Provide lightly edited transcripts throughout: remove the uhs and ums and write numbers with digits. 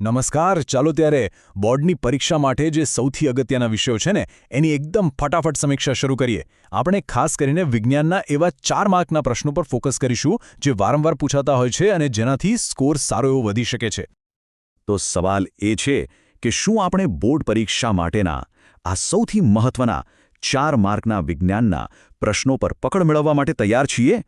નમસ્કાર. ચાલો ત્યારે બોર્ડની પરીક્ષા માટે જે સૌથી અગત્યના વિષયો છે ને એની એકદમ ફટાફટ સમીક્ષા શરૂ કરીએ. આપણે ખાસ કરીને વિજ્ઞાનના એવા 4 માર્કના પ્રશ્નો પર ફોકસ કરીશું જે વારંવાર પૂછાતા હોય છે અને જેનાથી સ્કોર સારો એવો વધી શકે છે. તો સવાલ એ છે કે શું આપણે બોર્ડ પરીક્ષા માટેના આ સૌથી મહત્વના 4 માર્કના વિજ્ઞાનના પ્રશ્નો પર પકડ મેળવવા માટે તૈયાર છીએ?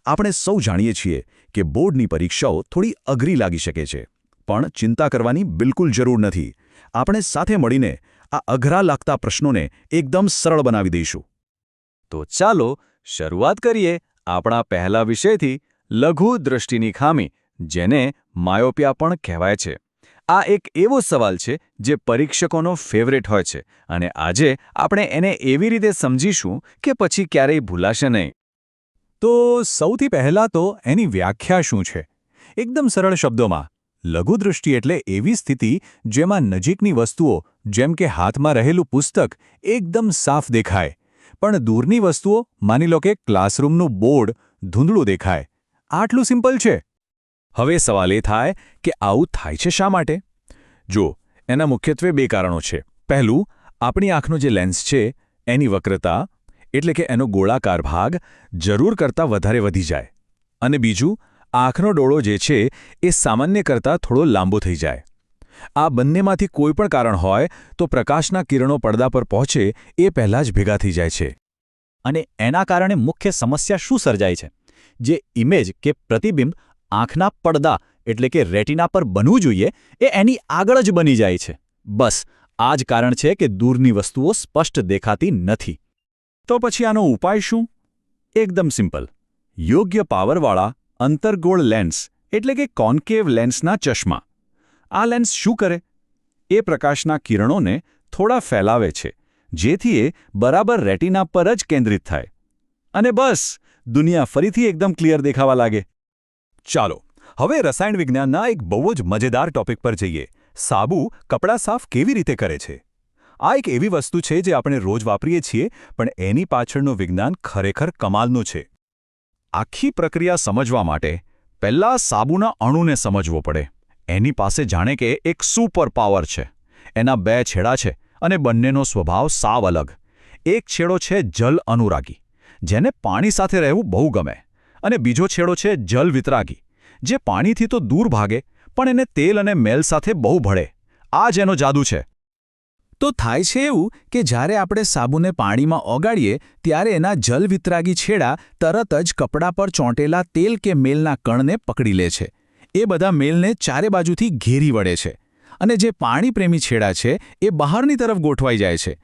આપણે સૌ જાણીએ છીએ કે બોર્ડની પરીક્ષાઓ થોડી અઘરી લાગી શકે છે, પણ ચિંતા કરવાની બિલકુલ જરૂર નથી. આપણે સાથે મળીને આ અઘરા લાગતા પ્રશ્નોને એકદમ સરળ બનાવી દઈશું. તો ચાલો શરૂઆત કરીએ આપણા પહેલા વિષયથી, લઘુ દૃષ્ટિની ખામી, જેને માયોપિયા પણ કહેવાય છે. આ એક એવો સવાલ છે જે પરીક્ષકોનો ફેવરેટ હોય છે અને આજે આપણે એને એવી રીતે સમજીશું કે પછી ક્યારેય ભૂલાશે નહીં. તો સૌથી પહેલાં તો એની વ્યાખ્યા શું છે? એકદમ સરળ શબ્દોમાં, લઘુદૃષ્ટિ એટલે એવી સ્થિતિ જેમાં નજીકની વસ્તુઓ જેમ કે હાથમાં રહેલું પુસ્તક એકદમ સાફ દેખાય, પણ દૂરની વસ્તુઓ, માની લો કે ક્લાસરૂમનું બોર્ડ, ધૂંધળું દેખાય. આટલું સિમ્પલ છે. હવે સવાલ એ થાય કે આવું થાય છે શા માટે? જો, એના મુખ્યત્વે 2 કારણો છે. પહેલું, આપણી આંખનો જે લેન્સ છે એની વક્રતા, એટલે કે એનો ગોળાકાર ભાગ જરૂર કરતાં વધારે વધી જાય. અને બીજું, આંખનો ડોળો જે છે એ સામાન્ય કરતાં થોડો લાંબો થઈ જાય. આ બંનેમાંથી કોઈ પણ કારણ હોય તો પ્રકાશના કિરણો પડદા પર પહોંચે એ પહેલાં જ ભેગા થઈ જાય છે. અને એના કારણે મુખ્ય સમસ્યા શું સર્જાય છે? જે ઇમેજ કે પ્રતિબિંબ આંખના પડદા એટલે કે રેટિના પર બનવું જોઈએ એ એની આગળ જ બની જાય છે. બસ આ જ કારણ છે કે દૂરની વસ્તુઓ સ્પષ્ટ દેખાતી નથી. તો પછી આનો ઉપાય શું? એકદમ સિમ્પલ. યોગ્ય પાવરવાળા અંતર્ગોળ લેન્સ એટલે કે કોન્કેવ લેન્સના ચશ્મા. આ લેન્સ શું કરે? એ પ્રકાશના કિરણોને થોડા ફેલાવે છે, જેથી એ બરાબર રેટિના પર જ કેન્દ્રિત થાય. અને બસ, દુનિયા ફરીથી એકદમ ક્લિયર દેખાવા લાગે. ચાલો હવે રસાયણ વિજ્ઞાનના એક બહુ જ મજેદાર ટોપિક પર જઈએ. સાબુ કપડાં સાફ કેવી રીતે કરે છે? આ એક એવી વસ્તુ છે જે આપણે રોજ વાપરીએ છીએ, પણ એની પાછળનું વિજ્ઞાન ખરેખર કમાલનું છે. આખી પ્રક્રિયા સમજવા માટે પહેલાં સાબુના અણુને સમજવો પડે. એની પાસે જાણે કે એક સુપર પાવર છે. એના 2 છેડા છે અને બંનેનો સ્વભાવ સાવ અલગ. એક છેડો છે જલ અનુરાગી, જેને પાણી સાથે રહેવું બહુ ગમે, અને બીજો છેડો છે જલ વિતરાગી, જે પાણીથી તો દૂર ભાગે પણ એને તેલ અને મેલ સાથે બહુ ભળે. આ જ એનો જાદુ છે. તો થાય છે એવું કે જ્યારે આપણે સાબુને પાણીમાં ઓગાળીએ ત્યારે એના જલવિતરાગી છેડા તરત જ કપડાં પર ચોંટેલા તેલ કે મેલના કણને પકડી લે છે. એ બધા મેલને ચારે બાજુથી ઘેરી વળે છે અને જે પાણીપ્રેમી છેડા છે એ બહારની તરફ ગોઠવાઈ જાય છે.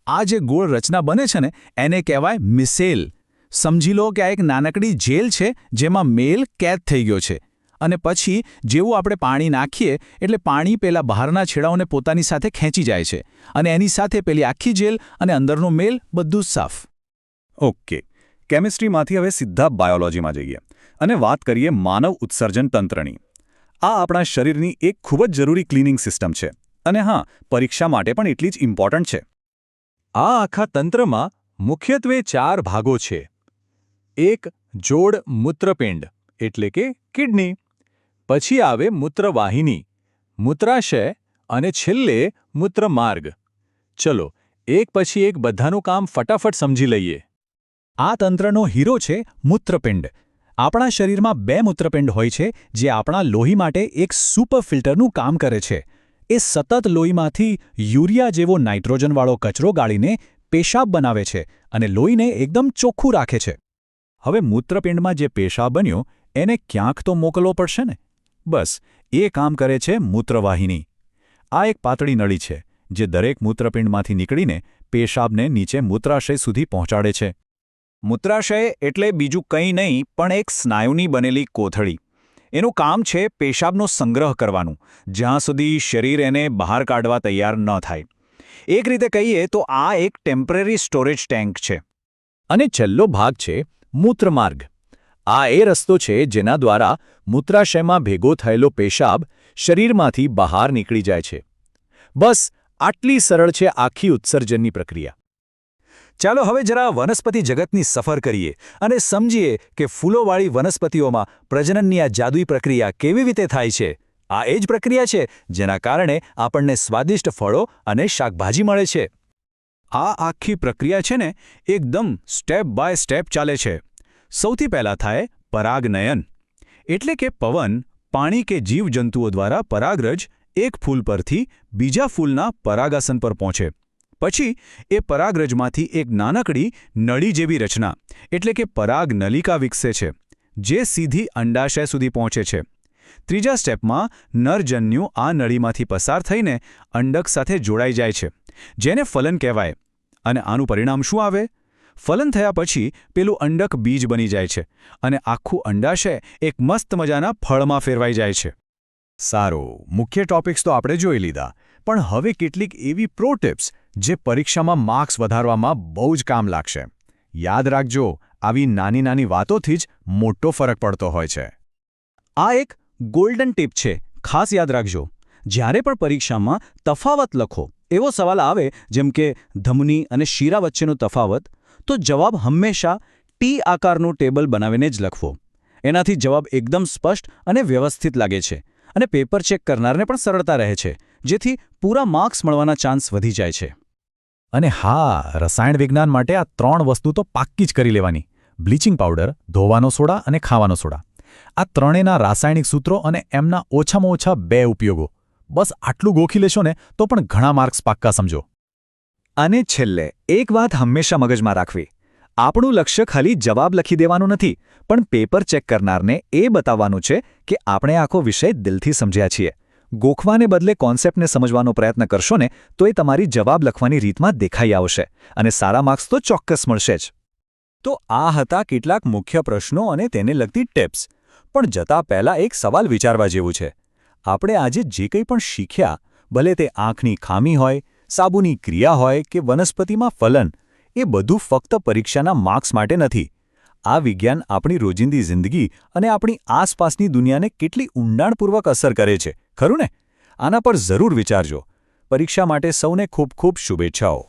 આ જે ગોળ રચના બને છે ને એને કહેવાય મિસેલ. સમજી લો કે આ એક નાનકડી જેલ છે જેમાં મેલ કેદ થઈ ગયો છે. અને પછી જેવું આપણે પાણી નાખીએ એટલે પાણી પેલા બહારના છેડાઓને પોતાની સાથે ખેંચી જાય છે અને એની સાથે પેલી આખી જેલ અને અંદરનો મેલ બધું જ સાફ. ઓકે, કેમિસ્ટ્રીમાંથી હવે સીધા બાયોલોજીમાં જઈએ અને વાત કરીએ માનવ ઉત્સર્જન તંત્રની. આ આપણા શરીરની એક ખૂબ જ જરૂરી ક્લિનિંગ સિસ્ટમ છે અને હા, પરીક્ષા માટે પણ એટલી જ ઇમ્પોર્ટન્ટ છે. આ આખા તંત્રમાં મુખ્યત્વે 4 ભાગો છે. એક, જોડ મૂત્રપિંડ એટલે કે કિડની. પછી આવે મૂત્રવાહિની, મૂત્રાશય અને છેલ્લે મૂત્રમાર્ગ. ચલો એક પછી એક બધાનું કામ ફટાફટ સમજી લઈએ. આ તંત્રનો હીરો છે મૂત્રપિંડ. આપણા શરીરમાં 2 મૂત્રપિંડ હોય છે જે આપણા લોહી માટે એક સુપર ફિલ્ટરનું કામ કરે છે. એ સતત લોહીમાંથી યુરિયા જેવો નાઇટ્રોજનવાળો કચરો ગાળીને પેશાબ બનાવે છે અને લોહીને એકદમ ચોખ્ખું રાખે છે. હવે મૂત્રપિંડમાં જે પેશાબ બન્યો એને ક્યાંક તો મોકલવો પડશે ને? બસ એ કામ કરે છે મૂત્રવાહિની. આ એક પાતળી નળી છે જે દરેક મૂત્રપિંડમાંથી નીકળીને પેશાબને નીચે મૂત્રાશય સુધી પહોંચાડે છે. મૂત્રાશય એટલે બીજું કંઈ નહીં પણ એક સ્નાયુની બનેલી કોથળી. એનું કામ છે પેશાબનો સંગ્રહ કરવાનું, જ્યાં સુધી શરીર એને બહાર કાઢવા તૈયાર ન થાય. એક રીતે કહીએ તો આ એક ટેમ્પરરી સ્ટોરેજ ટેન્ક છે. અને છેલ્લો ભાગ છે મૂત્રમાર્ગ. આ એ રસ્તો છે જેના દ્વારા મૂત્રાશયમાં ભેગો થયેલો પેશાબ શરીરમાંથી બહાર નીકળી જાય છે. બસ આટલી સરળ છે આખી ઉત્સર્જનની પ્રક્રિયા. ચાલો હવે જરા વનસ્પતિ જગતની સફર કરીએ અને સમજીએ કે ફૂલોવાળી વનસ્પતિઓમાં પ્રજનનની આ જાદુઈ પ્રક્રિયા કેવી રીતે થાય છે. આ એ જ પ્રક્રિયા છે જેના કારણે આપણને સ્વાદિષ્ટ ફળો અને શાકભાજી મળે છે. આ આખી પ્રક્રિયા છે ને એકદમ સ્ટેપ બાય સ્ટેપ ચાલે છે. સૌથી પહેલાં થાય પરાગનયન, એટલે કે પવન, પાણી કે જીવજંતુઓ દ્વારા પરાગરજ એક ફૂલ પરથી બીજા ફૂલના પરાગાસન પર પહોંચે. પછી એ પરાગરજમાંથી એક નાનકડી નળી જેવી રચના એટલે કે પરાગનલિકા વિકસે છે, જે સીધી અંડાશય સુધી પહોંચે છે. ત્રીજા સ્ટેપમાં નરજન્યુ આ નળીમાંથી પસાર થઈને અંડક સાથે જોડાઈ જાય છે, જેને ફલન કહેવાય. અને આનું પરિણામ શું આવે? ફલન થયા પછી પેલું અંડક બીજ બની જાય છે અને આખું અંડાશય એક મસ્ત મજાના ફળમાં ફેરવાઈ જાય છે. સારું, મુખ્ય ટોપિક્સ તો આપણે જોઈ લીધા, પણ હવે કેટલીક એવી પ્રો ટિપ્સ જે પરીક્ષામાં માર્ક્સ વધારવામાં બહુ જ કામ લાગશે. યાદ રાખજો, આવી નાની નાની વાતોથી જ મોટો ફરક પડતો હોય છે. આ એક ગોલ્ડન ટીપ છે, ખાસ યાદ રાખજો. જ્યારે પણ પરીક્ષામાં તફાવત લખો એવો સવાલ આવે, જેમ કે ધમની અને શીરા વચ્ચેનો તફાવત, તો જવાબ હંમેશા ટી આકારનું ટેબલ બનાવીને જ લખવો. એનાથી જવાબ એકદમ સ્પષ્ટ અને વ્યવસ્થિત લાગે છે અને પેપર ચેક કરનારને પણ સરળતા રહે છે, જેથી પૂરા માર્ક્સ મળવાના ચાન્સ વધી જાય છે. અને હા, રસાયણ વિજ્ઞાન માટે આ 3 વસ્તુ તો પાક્કી જ કરી લેવાની: બ્લીચિંગ પાવડર, ધોવાનો સોડા અને ખાવાનો સોડા. આ ત્રણેયના રાસાયણિક સૂત્રો અને એમના ઓછામાં ઓછા 2 ઉપયોગો. બસ આટલું ગોખી લેશો ને તો પણ ઘણા માર્ક્સ પાક્કા સમજો. અને છેલ્લે એક વાત હંમેશા મગજમાં રાખવી: આપણું લક્ષ્ય ખાલી જવાબ લખી દેવાનું નથી, પણ પેપર ચેક કરનારને એ બતાવવાનું છે કે આપણે આખો વિષય દિલથી સમજ્યા છીએ. ગોખવાને બદલે કોન્સેપ્ટને સમજવાનો પ્રયત્ન કરશો ને તો એ તમારી જવાબ લખવાની રીતમાં દેખાઈ આવશે અને સારા માર્ક્સ તો ચોક્કસ મળશે જ. તો આ હતા કેટલાક મુખ્ય પ્રશ્નો અને તેને લગતી ટિપ્સ. પણ જતા પહેલાં એક સવાલ વિચારવા જેવું છે. આપણે આજે જે કંઈ પણ શીખ્યા, ભલે તે આંખની ખામી હોય, સાબુની ક્રિયા હોય કે વનસ્પતિમાં ફલન, એ બધું ફક્ત પરીક્ષાના માર્ક્સ માટે નથી. આ વિજ્ઞાન આપણી રોજિંદી જિંદગી અને આપણી આસપાસની દુનિયાને કેટલી ઊંડાણપૂર્વક અસર કરે છે, ખરું ને? આના પર જરૂર વિચારજો. પરીક્ષા માટે સૌને ખૂબ ખૂબ શુભેચ્છાઓ.